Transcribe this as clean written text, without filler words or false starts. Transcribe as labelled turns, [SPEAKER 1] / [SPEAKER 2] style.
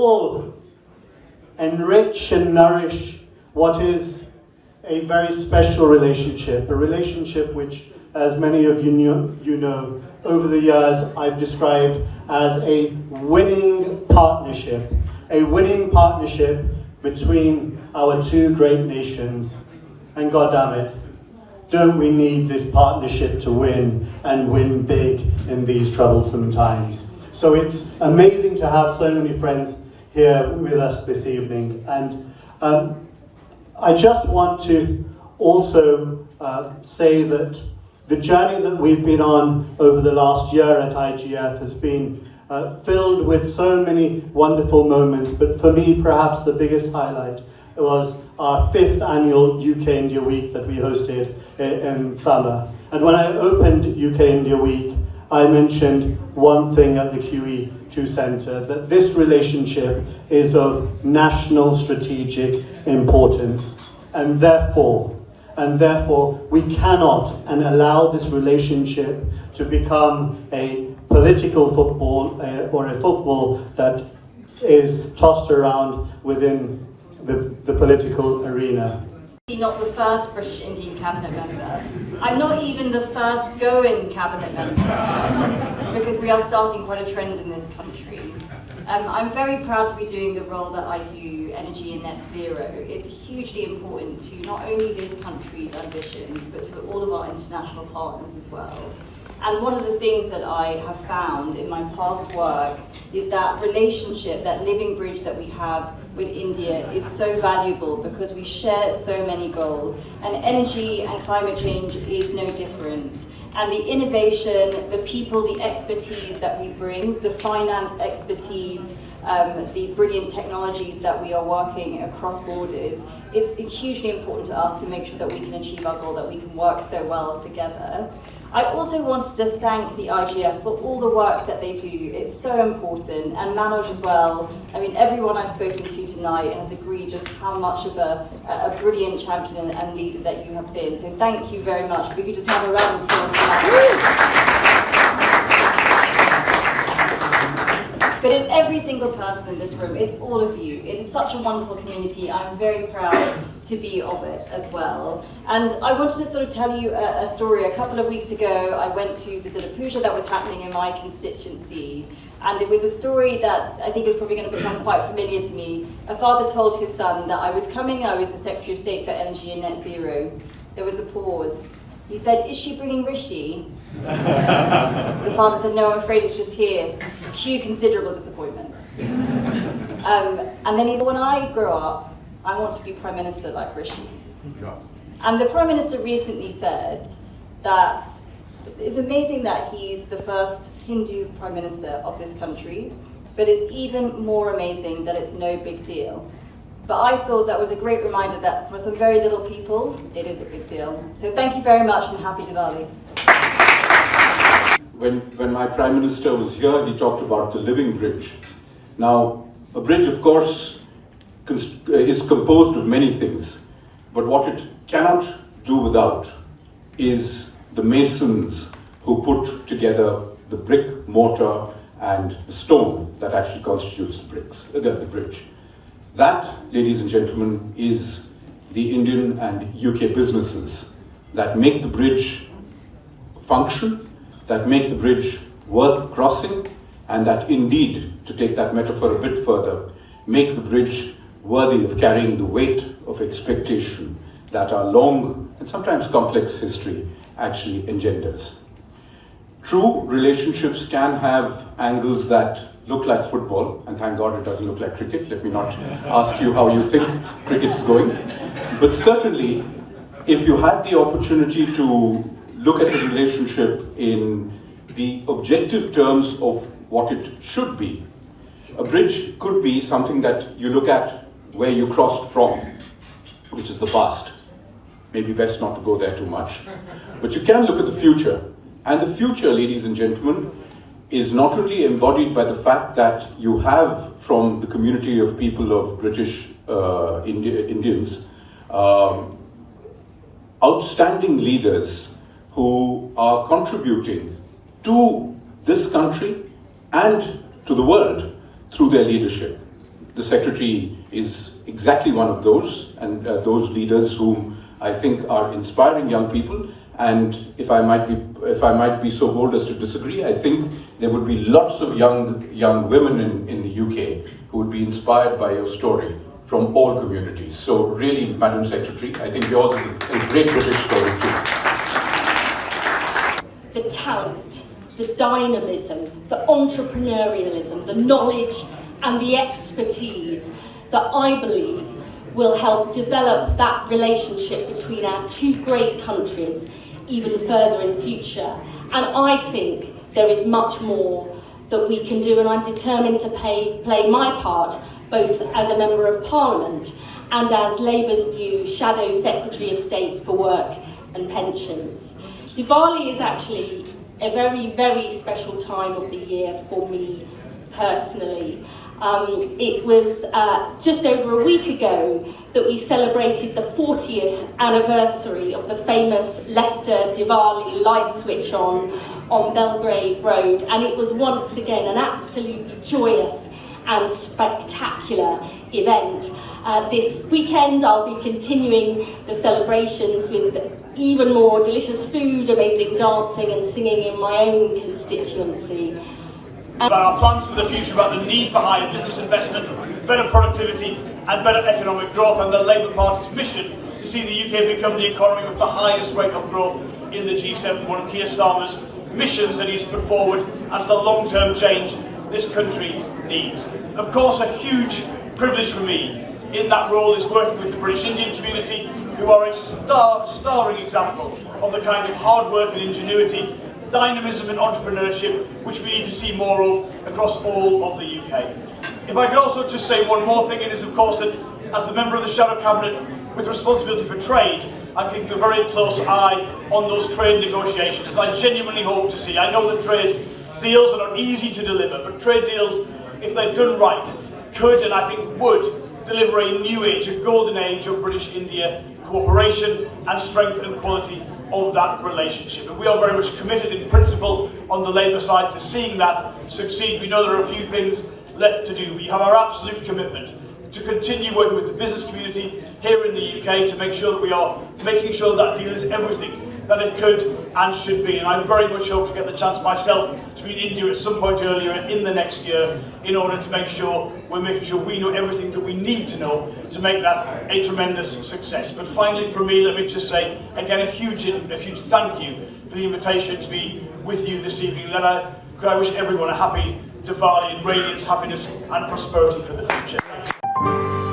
[SPEAKER 1] all enrich and nourish what is a very special relationship, a relationship which, as many of you know, over the years I've described as a winning partnership between our two great nations. And God damn it, don't we need this partnership to win, and win big in these troublesome times. So it's amazing to have so many friends here with us this evening. And I just want to also say that the journey that we've been on over the last year at IGF has been filled with so many wonderful moments, but for me perhaps the biggest highlight was our 5th annual UK India Week that we hosted in summer. And when I opened UK India Week, I mentioned one thing at the QE2 Centre, that this relationship is of national strategic importance, and therefore we cannot allow this relationship to become a political football or a football that is tossed around within the political arena.
[SPEAKER 2] Not the first British Indian cabinet member. I'm not even the first going cabinet member, because we are starting quite a trend in this country. I'm very proud to be doing the role that I do, energy and net zero. It's hugely important to not only this country's ambitions, but to all of our international partners as well. And one of the things that I have found in my past work is that relationship, that living bridge that we have with India is so valuable because we share so many goals, and energy and climate change is no different. And the innovation, the people, the expertise that we bring, the finance expertise, the brilliant technologies that we are working across borders, it's hugely important to us to make sure that we can achieve our goal, that we can work so well together. I also wanted to thank the IGF for all the work that they do. It's so important, and Manoj as well. I mean, everyone I've spoken to tonight has agreed just how much of a brilliant champion and leader that you have been. So thank you very much. If we could just have a round of applause for that. But it's every single person in this room, it's all of you. It is such a wonderful community. I'm very proud to be of it as well. And I wanted to sort of tell you a story. A couple of weeks ago, I went to visit a puja that was happening in my constituency. And it was a story that I think is probably going to become quite familiar to me. A father told his son that I was the Secretary of State for Energy and Net Zero. There was a pause. He said, "Is she bringing Rishi?" The father said, "No, I'm afraid it's just here." Cue considerable disappointment. And then he said, "When I grow up, I want to be Prime Minister like Rishi." And the Prime Minister recently said that it's amazing that he's the first Hindu Prime Minister of this country, but it's even more amazing that it's no big deal. But I thought that was a great reminder that for some very little people, it is a big deal. So thank you very much and happy Diwali.
[SPEAKER 3] When my Prime Minister was here, he talked about the living bridge. Now, a bridge, of course, is composed of many things, but what it cannot do without is the masons who put together the brick, mortar, and the stone that actually constitutes the bridge. That, ladies and gentlemen, is the Indian and UK businesses that make the bridge function, that make the bridge worth crossing, and that indeed, to take that metaphor a bit further, make the bridge worthy of carrying the weight of expectation that our long and sometimes complex history actually engenders. True relationships can have angles that look like football, and thank God it doesn't look like cricket. Let me not ask you how you think cricket's going. But certainly, if you had the opportunity to look at a relationship in the objective terms of what it should be, a bridge could be something that you look at where you crossed from, which is the past. Maybe best not to go there too much. But you can look at the future. And the future, ladies and gentlemen, is not only embodied by the fact that you have from the community of people of British Indians, outstanding leaders who are contributing to this country and to the world through their leadership. the Secretary is exactly one of those, and those leaders whom I think are inspiring young people. And if I might be so bold as to disagree, I think there would be lots of young women in the UK who would be inspired by your story from all communities. So really, Madam Secretary, I think yours is a great British story too.
[SPEAKER 4] The talent, the dynamism, the entrepreneurialism, the knowledge and the expertise that I believe will help develop that relationship between our two great countries even further in future. And I think there is much more that we can do, and I'm determined to play my part, both as a Member of Parliament and as Labour's new Shadow Secretary of State for Work and Pensions. Diwali is actually a very, very special time of the year for me personally. It was just over a week ago that we celebrated the 40th anniversary of the famous Leicester Diwali light switch on Belgrave Road, and it was once again an absolutely joyous and spectacular event. This weekend I'll be continuing the celebrations with even more delicious food, amazing dancing and singing in my own constituency.
[SPEAKER 5] About our plans for the future, about the need for higher business investment, better productivity and better economic growth, and the Labour Party's mission to see the UK become the economy with the highest rate of growth in the G7, one of Keir Starmer's missions that he's put forward as the long-term change this country needs. Of course, a huge privilege for me in that role is working with the British Indian community, who are a starring example of the kind of hard work and ingenuity, dynamism and entrepreneurship which we need to see more of across all of the UK. If I could also just say one more thing, it is of course that as the member of the Shadow Cabinet with responsibility for trade, I'm keeping a very close eye on those trade negotiations, and I genuinely hope to see. I know that trade deals are not easy to deliver, but trade deals, if they're done right, could and I think would deliver a new age, a golden age of British-India cooperation and strength and quality of that relationship. And we are very much committed in principle on the Labour side to seeing that succeed. We know there are a few things left to do. We have our absolute commitment to continue working with the business community here in the UK to make sure that we are making sure that deal is everything that it could and should be. And I very much hope to get the chance myself to be in India at some point earlier in the next year in order to make sure we know everything that we need to know to make that a tremendous success. But finally, from me, let me just say again a huge thank you for the invitation to be with you this evening. Could I wish everyone a happy Diwali and radiance, happiness and prosperity for the future. Thank you.